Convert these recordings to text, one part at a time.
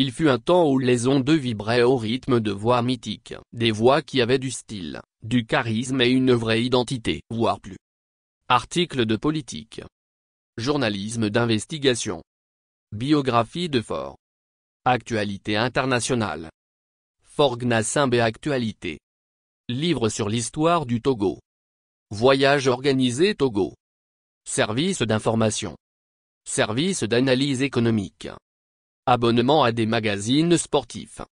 Il fut un temps où les ondes vibraient au rythme de voix mythiques. Des voix qui avaient du style, du charisme et une vraie identité, voire plus. Articles de politique. Journalisme d'investigation. Biographie de Faure. Actualité internationale. Faure Gnassingbé Actualité. Livre sur l'histoire du Togo. Voyage organisé Togo. Service d'information. Service d'analyse économique. Abonnement à des magazines sportifs.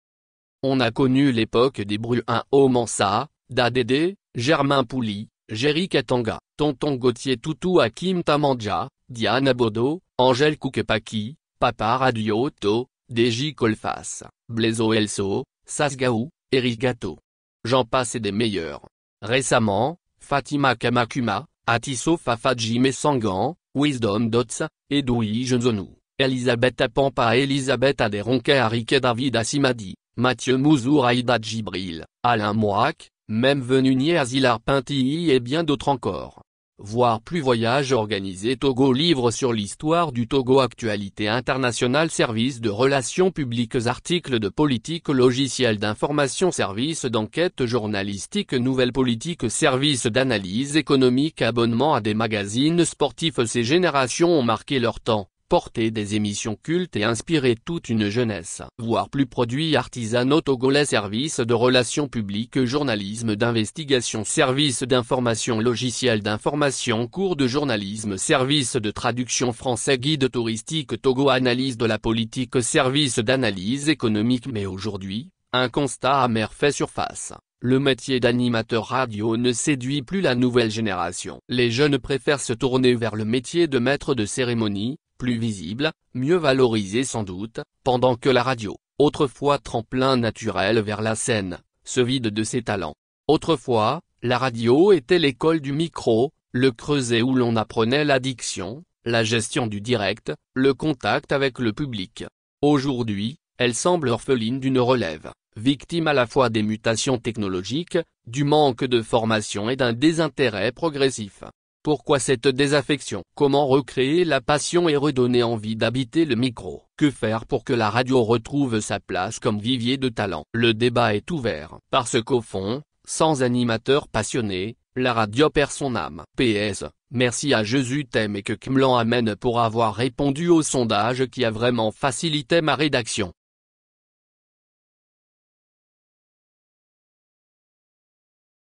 On a connu l'époque des Bruins au Mansa, d'Adédé, Germain Pouli, Jerry Katanga, Tonton Gauthier Toutou Hakim Tamandja, Diana Bodo, Angèle Koukepaki, Papa Radioto, Deji Kolfas, Blaizo Elso, Sasgaou, Eric Gato. J'en passe et des meilleurs. Récemment, Fatima Kamakuma, Atiso Fafadjime Sangan, Wisdom Dots, Edoui Jenzonu, Elisabeth Apampa Elisabeth Aderonke Arike David Assimadi, Mathieu Mouzour Aïda Djibril, Alain Mouak, même Venunier Azilar Pintilly et bien d'autres encore. Voir plus voyage organisé Togo. Livre sur l'histoire du Togo. Actualité internationale. Service de relations publiques. Articles de politique. Logiciel d'information. Service d'enquête journalistique. Nouvelles politiques. Service d'analyse économique. Abonnement à des magazines sportifs. Ces générations ont marqué leur temps, porté des émissions cultes et inspiré toute une jeunesse. Voire plus produits artisanaux togolais. Service de relations publiques. Journalisme d'investigation. Service d'information. Logiciel d'information. Cours de journalisme. Service de traduction français. Guide touristique Togo. Analyse de la politique. Service d'analyse économique. Mais aujourd'hui, un constat amer fait surface. Le métier d'animateur radio ne séduit plus la nouvelle génération. Les jeunes préfèrent se tourner vers le métier de maître de cérémonie, plus visible, mieux valorisé sans doute, pendant que la radio, autrefois tremplin naturel vers la scène, se vide de ses talents. Autrefois, la radio était l'école du micro, le creuset où l'on apprenait la diction, la gestion du direct, le contact avec le public. Aujourd'hui, elle semble orpheline d'une relève, victime à la fois des mutations technologiques, du manque de formation et d'un désintérêt progressif. Pourquoi cette désaffection? Comment recréer la passion et redonner envie d'habiter le micro? Que faire pour que la radio retrouve sa place comme vivier de talent? Le débat est ouvert, parce qu'au fond, sans animateur passionné, la radio perd son âme. PS, merci à Jésus t'aime et que Kmlan amène pour avoir répondu au sondage qui a vraiment facilité ma rédaction.